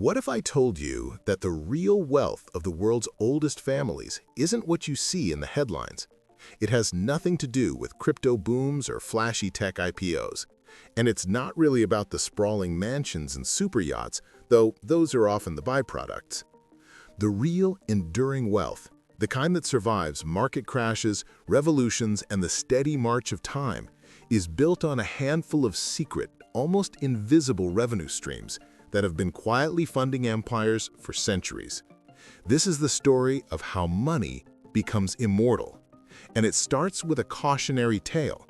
What if I told you that the real wealth of the world's oldest families isn't what you see in the headlines? It has nothing to do with crypto booms or flashy tech IPOs. And it's not really about the sprawling mansions and super yachts, though those are often the byproducts. The real, enduring wealth, the kind that survives market crashes, revolutions, and the steady march of time, is built on a handful of secret, almost invisible revenue streams that have been quietly funding empires for centuries. This is the story of how money becomes immortal. And it starts with a cautionary tale.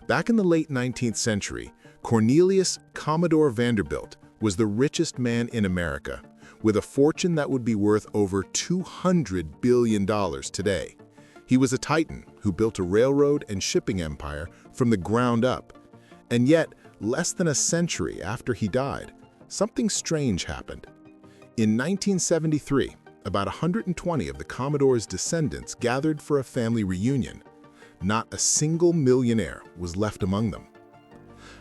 Back in the late 19th century, Cornelius Commodore Vanderbilt was the richest man in America, with a fortune that would be worth over $200 billion today. He was a titan who built a railroad and shipping empire from the ground up. And yet, less than a century after he died, something strange happened. In 1973, about 120 of the Commodore's descendants gathered for a family reunion. Not a single millionaire was left among them.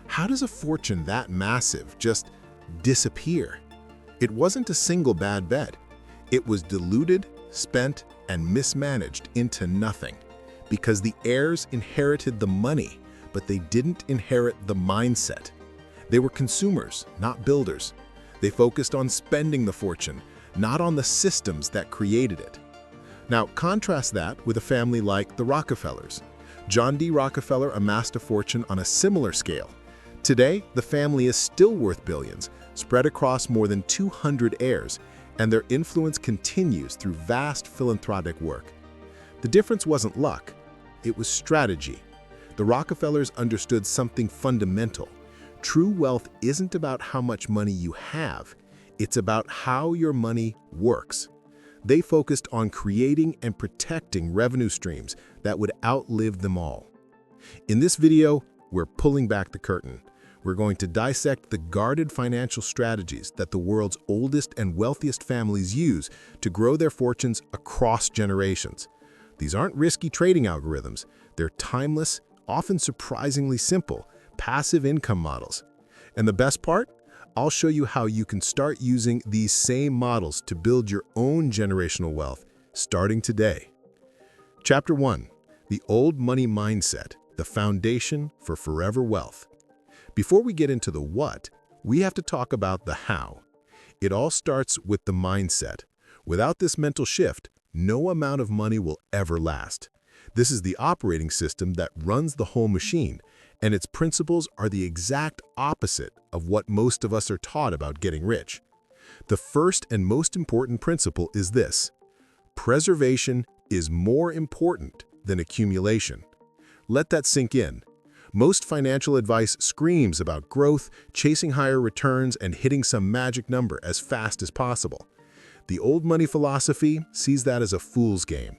How does a fortune that massive just disappear? It wasn't a single bad bet. It was diluted, spent, and mismanaged into nothing, because the heirs inherited the money, but they didn't inherit the mindset. They were consumers, not builders. They focused on spending the fortune, not on the systems that created it. Now, contrast that with a family like the Rockefellers. John D. Rockefeller amassed a fortune on a similar scale. Today, the family is still worth billions, spread across more than 200 heirs, and their influence continues through vast philanthropic work. The difference wasn't luck, it was strategy. The Rockefellers understood something fundamental. True wealth isn't about how much money you have, it's about how your money works. They focused on creating and protecting revenue streams that would outlive them all. In this video, we're pulling back the curtain. We're going to dissect the guarded financial strategies that the world's oldest and wealthiest families use to grow their fortunes across generations. These aren't risky trading algorithms. They're timeless, often surprisingly simple, passive income models. And the best part? I'll show you how you can start using these same models to build your own generational wealth, starting today. Chapter 1. The Old Money Mindset, the Foundation for Forever Wealth. Before we get into the what, we have to talk about the how. It all starts with the mindset. Without this mental shift, no amount of money will ever last. This is the operating system that runs the whole machine, and its principles are the exact opposite of what most of us are taught about getting rich. The first and most important principle is this: preservation is more important than accumulation. Let that sink in. Most financial advice screams about growth, chasing higher returns, and hitting some magic number as fast as possible. The old money philosophy sees that as a fool's game.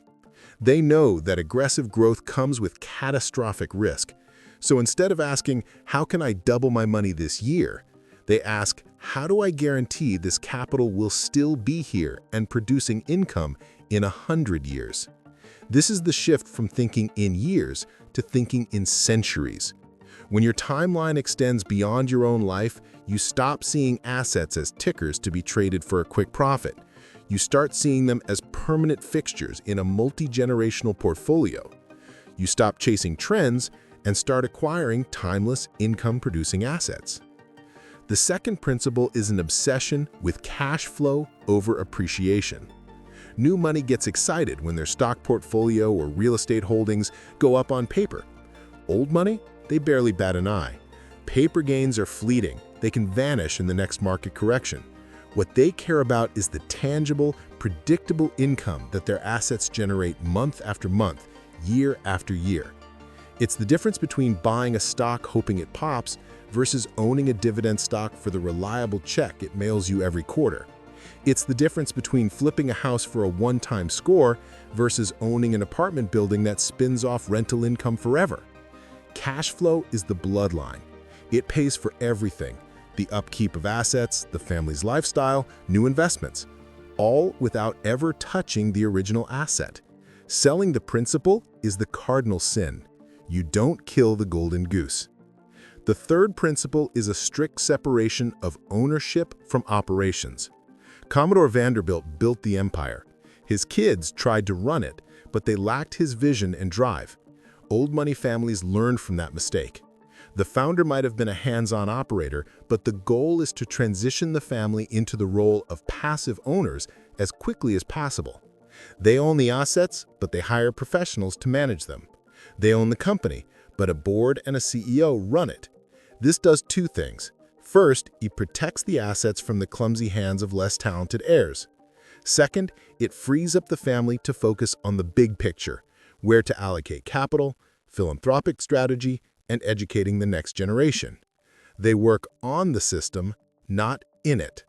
They know that aggressive growth comes with catastrophic risk. So instead of asking, how can I double my money this year? They ask, how do I guarantee this capital will still be here and producing income in 100 years? This is the shift from thinking in years to thinking in centuries. When your timeline extends beyond your own life, you stop seeing assets as tickers to be traded for a quick profit. You start seeing them as permanent fixtures in a multi-generational portfolio. You stop chasing trends and start acquiring timeless income-producing assets. The second principle is an obsession with cash flow over appreciation. New money gets excited when their stock portfolio or real estate holdings go up on paper. Old money? They barely bat an eye. Paper gains are fleeting. They can vanish in the next market correction. What they care about is the tangible, predictable income that their assets generate month after month, year after year. It's the difference between buying a stock hoping it pops versus owning a dividend stock for the reliable check it mails you every quarter. It's the difference between flipping a house for a one-time score versus owning an apartment building that spins off rental income forever. Cash flow is the bloodline. It pays for everything: the upkeep of assets, the family's lifestyle, new investments, all without ever touching the original asset. Selling the principal is the cardinal sin. You don't kill the golden goose. The third principle is a strict separation of ownership from operations. Commodore Vanderbilt built the empire. His kids tried to run it, but they lacked his vision and drive. Old money families learned from that mistake. The founder might have been a hands-on operator, but the goal is to transition the family into the role of passive owners as quickly as possible. They own the assets, but they hire professionals to manage them. They own the company, but a board and a CEO run it. This does two things. First, it protects the assets from the clumsy hands of less talented heirs. Second, it frees up the family to focus on the big picture, where to allocate capital, philanthropic strategy, and educating the next generation. They work on the system, not in it.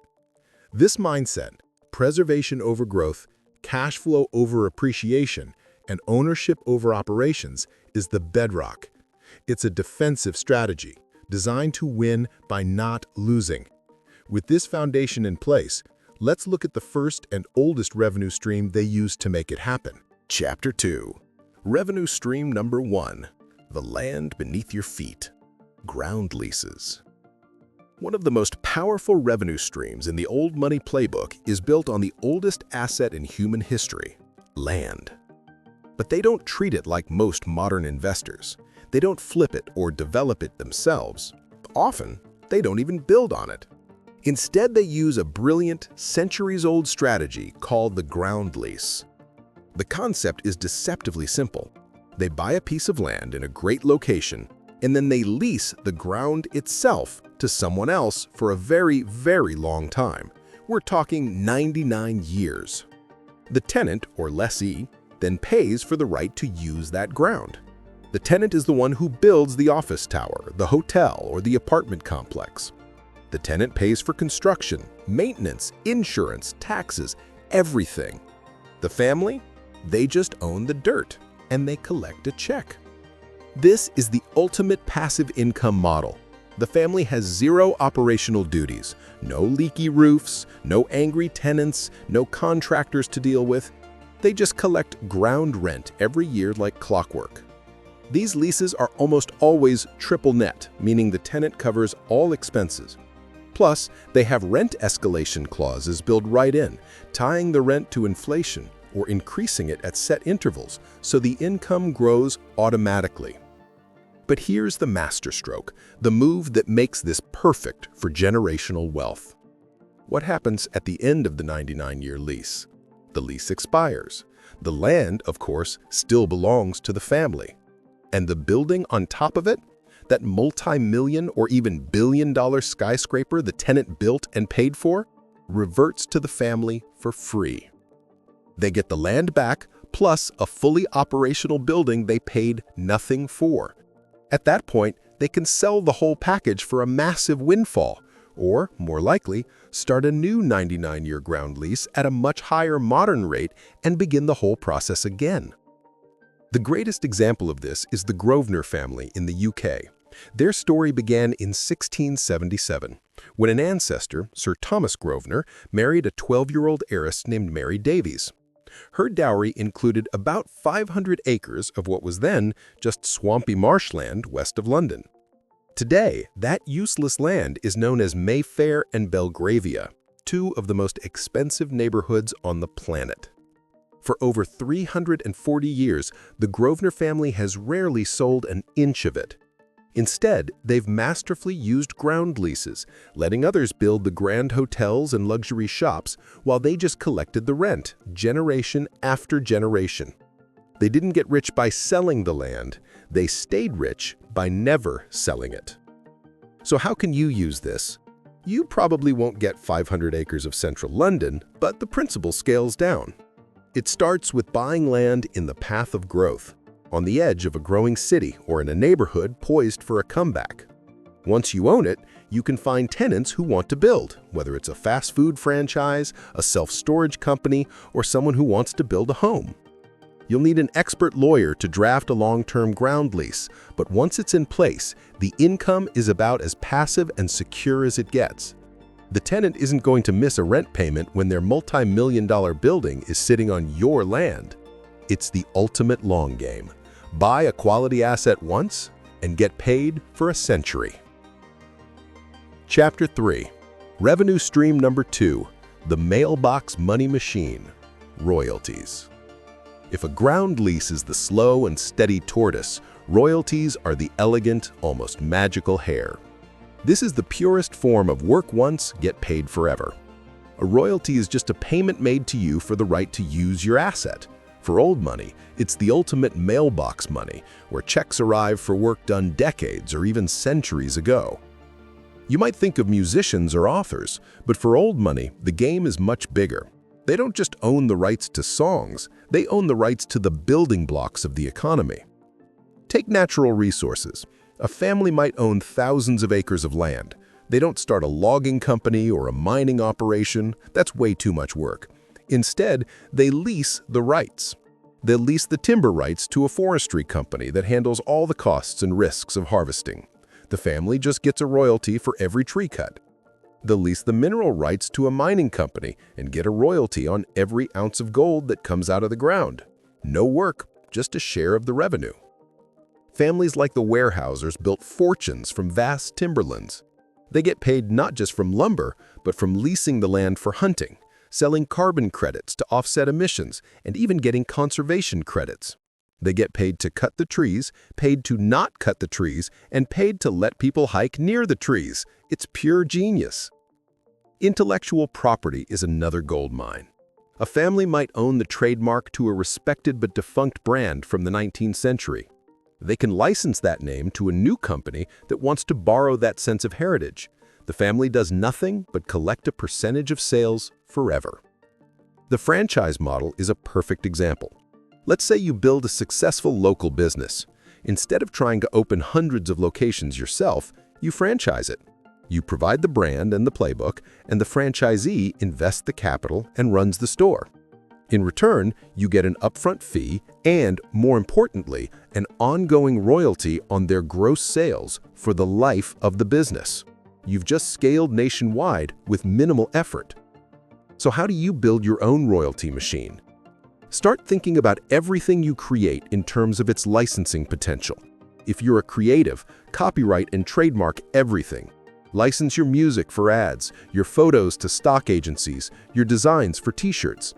This mindset, preservation over growth, cash flow over appreciation, and ownership over operations, is the bedrock. It's a defensive strategy, designed to win by not losing. With this foundation in place, let's look at the first and oldest revenue stream they used to make it happen. Chapter 2. Revenue stream number 1. The land beneath your feet. Ground leases. One of the most powerful revenue streams in the old money playbook is built on the oldest asset in human history, land. But they don't treat it like most modern investors. They don't flip it or develop it themselves. Often, they don't even build on it. Instead, they use a brilliant, centuries-old strategy called the ground lease. The concept is deceptively simple. They buy a piece of land in a great location, and then they lease the ground itself to someone else for a very, very long time. We're talking 99 years. The tenant, or lessee, then pays for the right to use that ground. The tenant is the one who builds the office tower, the hotel, or the apartment complex. The tenant pays for construction, maintenance, insurance, taxes, everything. The family? They just own the dirt, and they collect a check. This is the ultimate passive income model. The family has zero operational duties, no leaky roofs, no angry tenants, no contractors to deal with. They just collect ground rent every year like clockwork. These leases are almost always triple net, meaning the tenant covers all expenses. Plus, they have rent escalation clauses built right in, tying the rent to inflation or increasing it at set intervals, so the income grows automatically. But here's the masterstroke, the move that makes this perfect for generational wealth. What happens at the end of the 99-year lease? The lease expires. The land, of course, still belongs to the family. And the building on top of it, that multi-million or even billion-dollar skyscraper the tenant built and paid for, reverts to the family for free. They get the land back, plus a fully operational building they paid nothing for. At that point, they can sell the whole package for a massive windfall, or, more likely, start a new 99-year ground lease at a much higher modern rate and begin the whole process again. The greatest example of this is the Grosvenor family in the UK. Their story began in 1677, when an ancestor, Sir Thomas Grosvenor, married a 12-year-old heiress named Mary Davies. Her dowry included about 500 acres of what was then just swampy marshland west of London. Today, that useless land is known as Mayfair and Belgravia, two of the most expensive neighborhoods on the planet. For over 340 years, the Grosvenor family has rarely sold an inch of it. Instead, they've masterfully used ground leases, letting others build the grand hotels and luxury shops while they just collected the rent, generation after generation. They didn't get rich by selling the land, they stayed rich by never selling it. So how can you use this? You probably won't get 500 acres of central London, but the principle scales down. It starts with buying land in the path of growth, on the edge of a growing city or in a neighborhood poised for a comeback. Once you own it, you can find tenants who want to build, whether it's a fast food franchise, a self-storage company, or someone who wants to build a home. You'll need an expert lawyer to draft a long-term ground lease, but once it's in place, the income is about as passive and secure as it gets. The tenant isn't going to miss a rent payment when their multi-million-dollar building is sitting on your land. It's the ultimate long game. Buy a quality asset once and get paid for a century. Chapter 3. Revenue stream number 2. The mailbox money machine, royalties. If a ground lease is the slow and steady tortoise, royalties are the elegant, almost magical hare. This is the purest form of work once, get paid forever. A royalty is just a payment made to you for the right to use your asset. For old money, it's the ultimate mailbox money, where checks arrive for work done decades or even centuries ago. You might think of musicians or authors, but for old money, the game is much bigger. They don't just own the rights to songs, they own the rights to the building blocks of the economy. Take natural resources. A family might own thousands of acres of land. They don't start a logging company or a mining operation. That's way too much work. Instead, they lease the rights. They'll lease the timber rights to a forestry company that handles all the costs and risks of harvesting. The family just gets a royalty for every tree cut. They'll lease the mineral rights to a mining company and get a royalty on every ounce of gold that comes out of the ground. No work, just a share of the revenue. Families like the Weyerhausers built fortunes from vast timberlands. They get paid not just from lumber, but from leasing the land for hunting, selling carbon credits to offset emissions, and even getting conservation credits. They get paid to cut the trees, paid to not cut the trees, and paid to let people hike near the trees. It's pure genius. Intellectual property is another gold mine. A family might own the trademark to a respected but defunct brand from the 19th century. They can license that name to a new company that wants to borrow that sense of heritage. The family does nothing but collect a percentage of sales forever. The franchise model is a perfect example. Let's say you build a successful local business. Instead of trying to open hundreds of locations yourself, you franchise it. You provide the brand and the playbook, and the franchisee invests the capital and runs the store. In return, you get an upfront fee and, more importantly, an ongoing royalty on their gross sales for the life of the business. You've just scaled nationwide with minimal effort. So how do you build your own royalty machine? Start thinking about everything you create in terms of its licensing potential. If you're a creative, copyright and trademark everything. License your music for ads, your photos to stock agencies, your designs for t-shirts.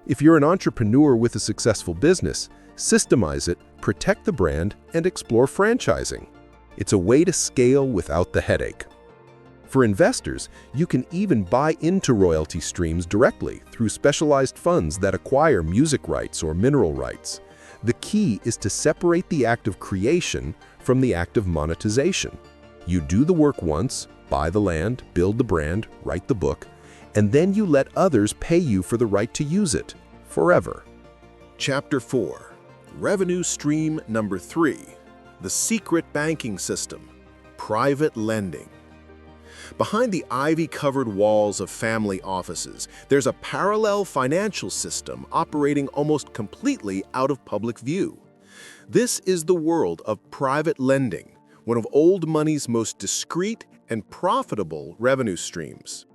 If you're an entrepreneur with a successful business, systemize it, protect the brand, and explore franchising. It's a way to scale without the headache. For investors, you can even buy into royalty streams directly through specialized funds that acquire music rights or mineral rights. The key is to separate the act of creation from the act of monetization. You do the work once, buy the land, build the brand, write the book, and then you let others pay you for the right to use it, forever. Chapter 4. Revenue Stream Number 3. The Secret Banking System. Private Lending. Behind the ivy-covered walls of family offices, there's a parallel financial system operating almost completely out of public view. This is the world of private lending, one of old money's most discreet and profitable revenue streams.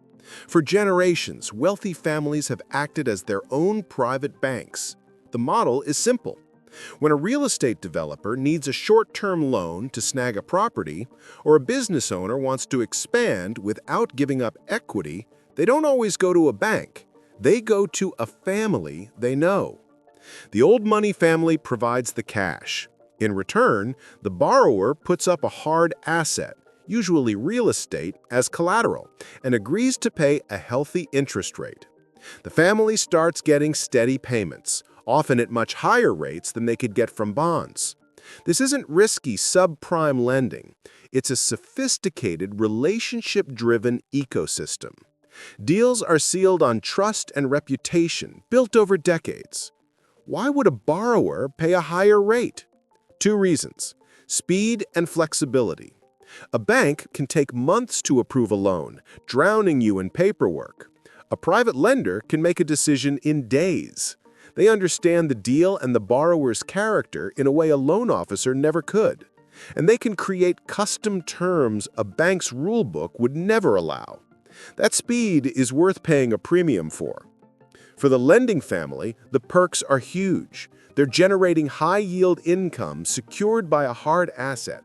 For generations, wealthy families have acted as their own private banks. The model is simple. When a real estate developer needs a short-term loan to snag a property, or a business owner wants to expand without giving up equity, they don't always go to a bank. They go to a family they know. The old money family provides the cash. In return, the borrower puts up a hard asset, usually real estate, as collateral, and agrees to pay a healthy interest rate. The family starts getting steady payments, often at much higher rates than they could get from bonds. This isn't risky subprime lending. It's a sophisticated, relationship-driven ecosystem. Deals are sealed on trust and reputation, built over decades. Why would a borrower pay a higher rate? Two reasons: speed and flexibility. A bank can take months to approve a loan, drowning you in paperwork. A private lender can make a decision in days. They understand the deal and the borrower's character in a way a loan officer never could. And they can create custom terms a bank's rulebook would never allow. That speed is worth paying a premium for. For the lending family, the perks are huge. They're generating high-yield income secured by a hard asset.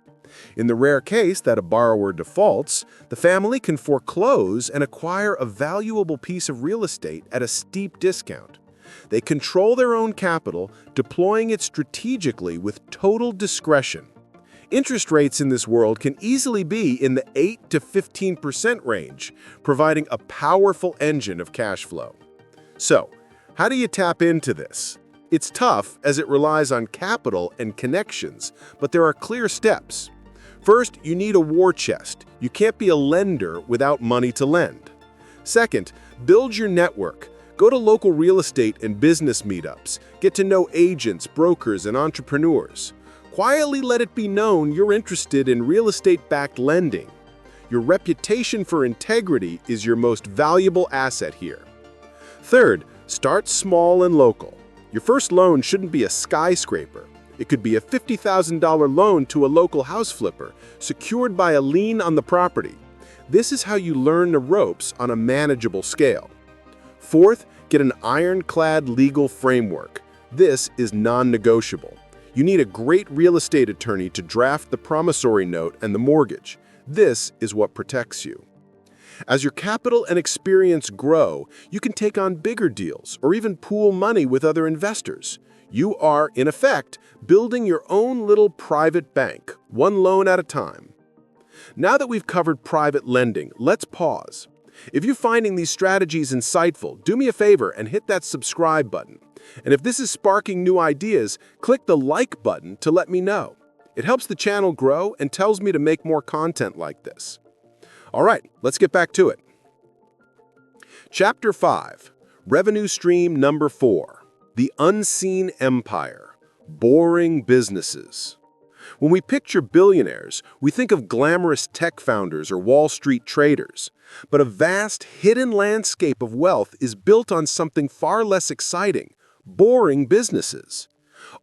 In the rare case that a borrower defaults, the family can foreclose and acquire a valuable piece of real estate at a steep discount. They control their own capital, deploying it strategically with total discretion. Interest rates in this world can easily be in the 8 to 15% range, providing a powerful engine of cash flow. So, how do you tap into this? It's tough as it relies on capital and connections, but there are clear steps. First, you need a war chest. You can't be a lender without money to lend. Second, build your network. Go to local real estate and business meetups. Get to know agents, brokers, and entrepreneurs. Quietly let it be known you're interested in real estate-backed lending. Your reputation for integrity is your most valuable asset here. Third, start small and local. Your first loan shouldn't be a skyscraper. It could be a $50,000 loan to a local house flipper, secured by a lien on the property. This is how you learn the ropes on a manageable scale. Fourth, get an ironclad legal framework. This is non-negotiable. You need a great real estate attorney to draft the promissory note and the mortgage. This is what protects you. As your capital and experience grow, you can take on bigger deals or even pool money with other investors. You are, in effect, building your own little private bank, one loan at a time. Now that we've covered private lending, let's pause. If you're finding these strategies insightful, do me a favor and hit that subscribe button. And if this is sparking new ideas, click the like button to let me know. It helps the channel grow and tells me to make more content like this. All right, let's get back to it. Chapter 5, Revenue Stream Number 4, The Unseen Empire, Boring Businesses. When we picture billionaires, we think of glamorous tech founders or Wall Street traders. But a vast, hidden landscape of wealth is built on something far less exciting: boring businesses.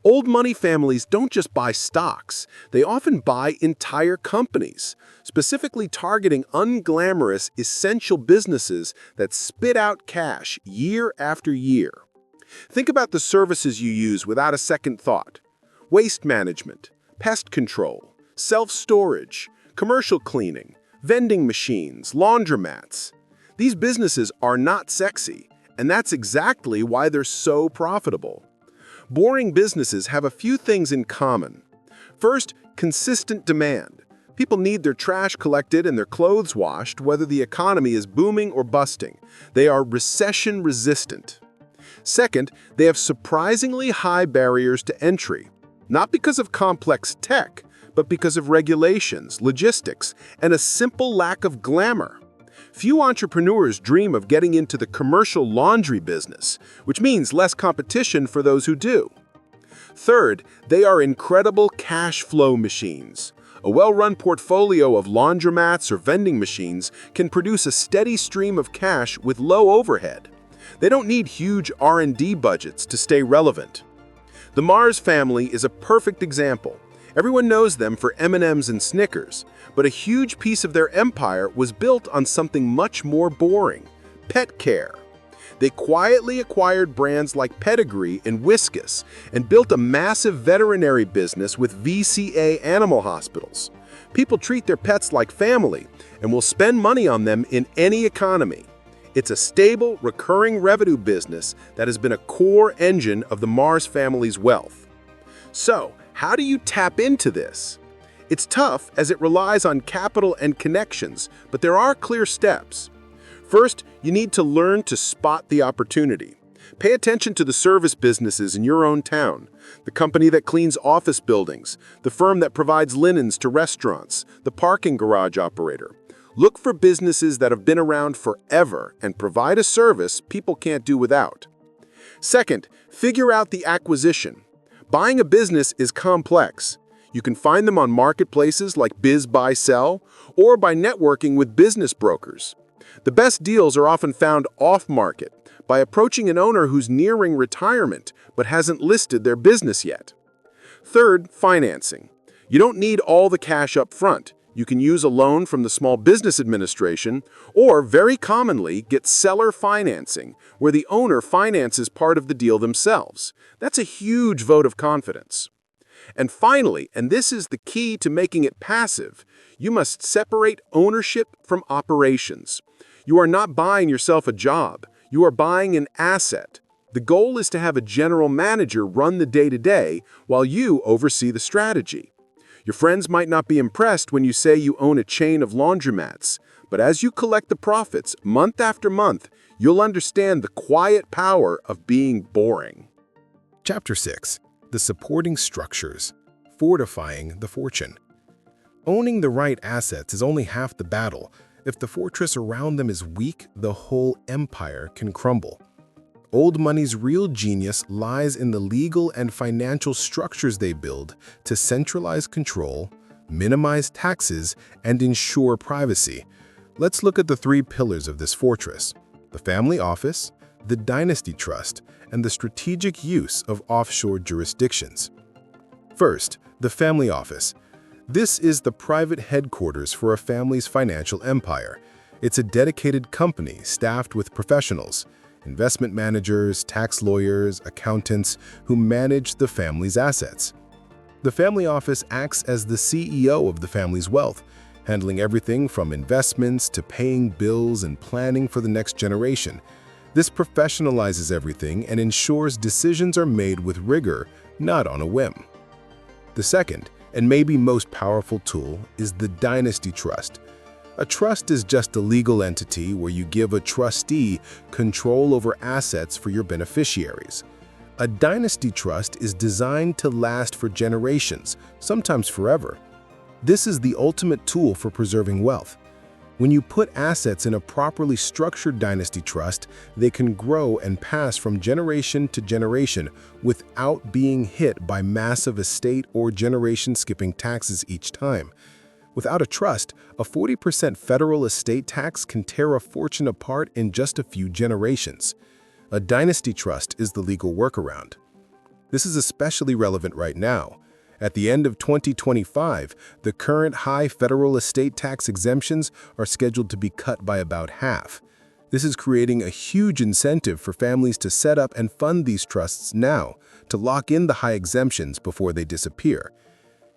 Old money families don't just buy stocks, they often buy entire companies, specifically targeting unglamorous, essential businesses that spit out cash year after year. Think about the services you use without a second thought: waste management, pest control, self-storage, commercial cleaning, vending machines, laundromats. These businesses are not sexy, and that's exactly why they're so profitable. Boring businesses have a few things in common. First, consistent demand. People need their trash collected and their clothes washed, whether the economy is booming or busting. They are recession-resistant. Second, they have surprisingly high barriers to entry, not because of complex tech, but because of regulations, logistics, and a simple lack of glamour. Few entrepreneurs dream of getting into the commercial laundry business, which means less competition for those who do. Third, they are incredible cash flow machines. A well-run portfolio of laundromats or vending machines can produce a steady stream of cash with low overhead. They don't need huge R&D budgets to stay relevant. The Mars family is a perfect example. Everyone knows them for M&Ms and Snickers, but a huge piece of their empire was built on something much more boring: pet care. They quietly acquired brands like Pedigree and Whiskas and built a massive veterinary business with VCA animal hospitals. People treat their pets like family and will spend money on them in any economy. It's a stable, recurring revenue business that has been a core engine of the Mars family's wealth. So, how do you tap into this? It's tough as it relies on capital and connections, but there are clear steps. First, you need to learn to spot the opportunity. Pay attention to the service businesses in your own town: the company that cleans office buildings, the firm that provides linens to restaurants, the parking garage operator. Look for businesses that have been around forever and provide a service people can't do without. Second, figure out the acquisition. Buying a business is complex. You can find them on marketplaces like Biz Buy Sell or by networking with business brokers. The best deals are often found off-market, by approaching an owner who's nearing retirement but hasn't listed their business yet. Third, financing. You don't need all the cash up front. You can use a loan from the Small Business Administration or, very commonly, get seller financing, where the owner finances part of the deal themselves. That's a huge vote of confidence. And finally, and this is the key to making it passive, you must separate ownership from operations. You are not buying yourself a job. You are buying an asset. The goal is to have a general manager run the day-to-day while you oversee the strategy. Your friends might not be impressed when you say you own a chain of laundromats, but as you collect the profits month after month, you'll understand the quiet power of being boring. Chapter 6. The Supporting Structures. Fortifying the Fortune. Owning the right assets is only half the battle. If the fortress around them is weak, the whole empire can crumble. Old money's real genius lies in the legal and financial structures they build to centralize control, minimize taxes, and ensure privacy. Let's look at the three pillars of this fortress: the family office, the dynasty trust, and the strategic use of offshore jurisdictions. First, the family office. This is the private headquarters for a family's financial empire. It's a dedicated company staffed with professionals, investment managers, tax lawyers, accountants who manage the family's assets. The family office acts as the CEO of the family's wealth, handling everything from investments to paying bills and planning for the next generation. This professionalizes everything and ensures decisions are made with rigor, not on a whim. The second, and maybe most powerful tool, is the dynasty trust. A trust is just a legal entity where you give a trustee control over assets for your beneficiaries. A dynasty trust is designed to last for generations, sometimes forever. This is the ultimate tool for preserving wealth. When you put assets in a properly structured dynasty trust, they can grow and pass from generation to generation without being hit by massive estate or generation-skipping taxes each time. Without a trust, a 40% federal estate tax can tear a fortune apart in just a few generations. A dynasty trust is the legal workaround. This is especially relevant right now. At the end of 2025, the current high federal estate tax exemptions are scheduled to be cut by about half. This is creating a huge incentive for families to set up and fund these trusts now, to lock in the high exemptions before they disappear.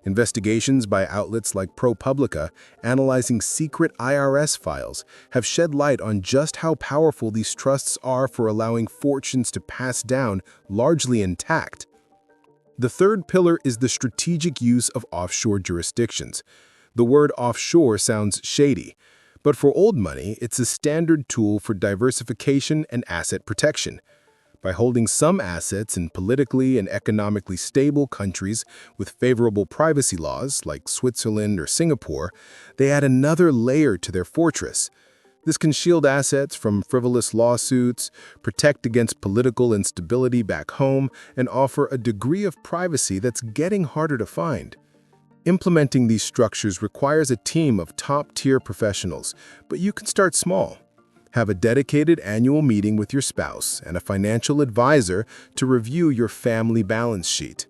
Investigations by outlets like ProPublica, analyzing secret IRS files, have shed light on just how powerful these trusts are for allowing fortunes to pass down largely intact. The third pillar is the strategic use of offshore jurisdictions. The word offshore sounds shady, but for old money, it's a standard tool for diversification and asset protection. By holding some assets in politically and economically stable countries with favorable privacy laws, like Switzerland or Singapore, they add another layer to their fortress. This can shield assets from frivolous lawsuits, protect against political instability back home, and offer a degree of privacy that's getting harder to find. Implementing these structures requires a team of top-tier professionals, but you can start small. Have a dedicated annual meeting with your spouse and a financial advisor to review your family balance sheet.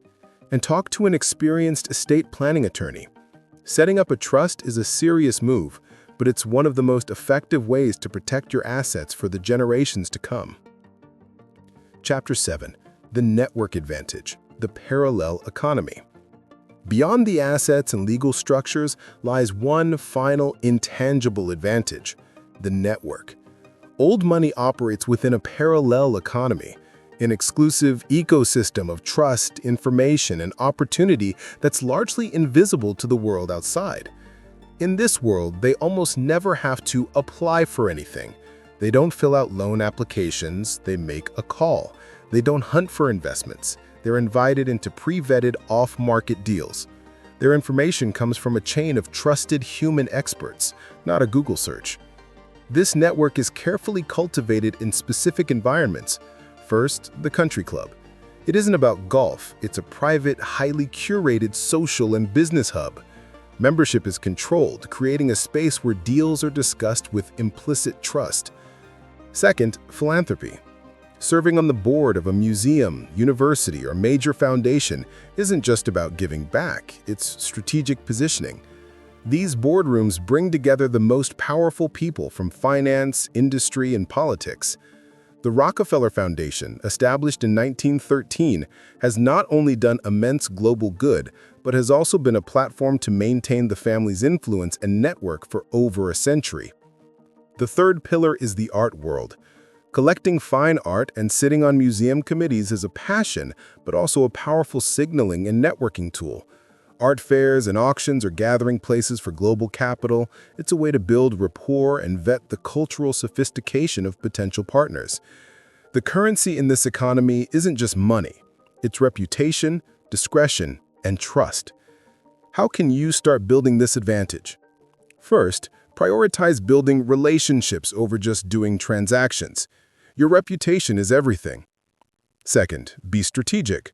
And talk to an experienced estate planning attorney. Setting up a trust is a serious move, but it's one of the most effective ways to protect your assets for the generations to come. Chapter 7. The Network Advantage, the Parallel Economy. Beyond the assets and legal structures lies one final intangible advantage: the network. Old money operates within a parallel economy, an exclusive ecosystem of trust, information, and opportunity that's largely invisible to the world outside. In this world, they almost never have to apply for anything. They don't fill out loan applications, they make a call. They don't hunt for investments. They're invited into pre-vetted off-market deals. Their information comes from a chain of trusted human experts, not a Google search. This network is carefully cultivated in specific environments. First, the country club. It isn't about golf, it's a private, highly curated social and business hub. Membership is controlled, creating a space where deals are discussed with implicit trust. Second, philanthropy. Serving on the board of a museum, university, or major foundation isn't just about giving back, it's strategic positioning. These boardrooms bring together the most powerful people from finance, industry, and politics. The Rockefeller Foundation, established in 1913, has not only done immense global good, but has also been a platform to maintain the family's influence and network for over a century. The third pillar is the art world. Collecting fine art and sitting on museum committees is a passion, but also a powerful signaling and networking tool. Art fairs and auctions are gathering places for global capital. It's a way to build rapport and vet the cultural sophistication of potential partners. The currency in this economy isn't just money. It's reputation, discretion, and trust. How can you start building this advantage? First, prioritize building relationships over just doing transactions. Your reputation is everything. Second, be strategic.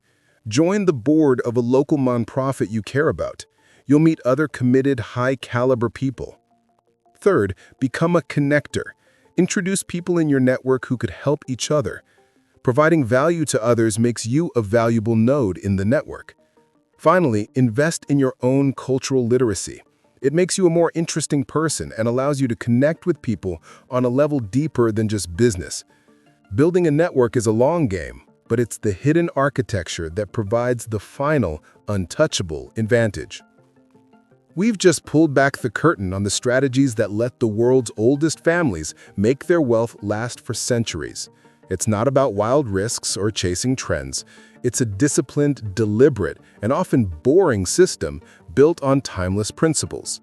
Join the board of a local nonprofit you care about. You'll meet other committed, high-caliber people. Third, become a connector. Introduce people in your network who could help each other. Providing value to others makes you a valuable node in the network. Finally, invest in your own cultural literacy. It makes you a more interesting person and allows you to connect with people on a level deeper than just business. Building a network is a long game, but it's the hidden architecture that provides the final, untouchable advantage. We've just pulled back the curtain on the strategies that let the world's oldest families make their wealth last for centuries. It's not about wild risks or chasing trends. It's a disciplined, deliberate, and often boring system built on timeless principles.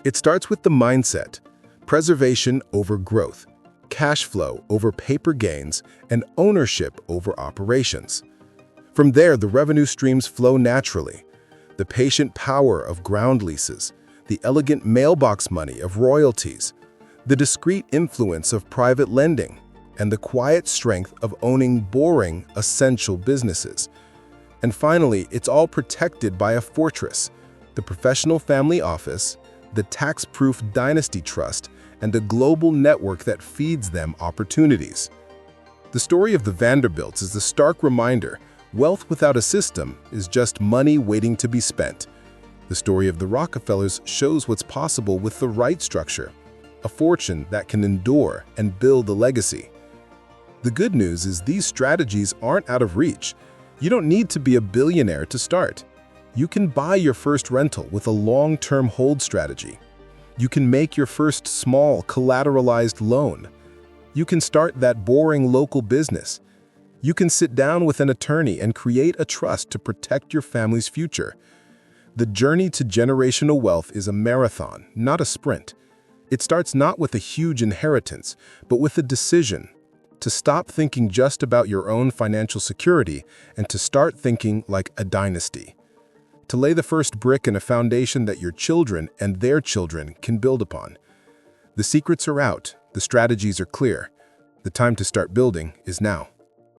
It starts with the mindset: preservation over growth, cash flow over paper gains, and ownership over operations. From there, the revenue streams flow naturally. The patient power of ground leases, the elegant mailbox money of royalties, the discreet influence of private lending, and the quiet strength of owning boring, essential businesses. And finally, it's all protected by a fortress: the professional family office, the tax-proof dynasty trust, and a global network that feeds them opportunities. The story of the Vanderbilts is a stark reminder: wealth without a system is just money waiting to be spent. The story of the Rockefellers shows what's possible with the right structure: a fortune that can endure and build a legacy. The good news is these strategies aren't out of reach. You don't need to be a billionaire to start. You can buy your first rental with a long-term hold strategy. You can make your first small, collateralized loan. You can start that boring local business. You can sit down with an attorney and create a trust to protect your family's future. The journey to generational wealth is a marathon, not a sprint. It starts not with a huge inheritance, but with a decision to stop thinking just about your own financial security and to start thinking like a dynasty. To lay the first brick in a foundation that your children and their children can build upon. The secrets are out, the strategies are clear. The time to start building is now.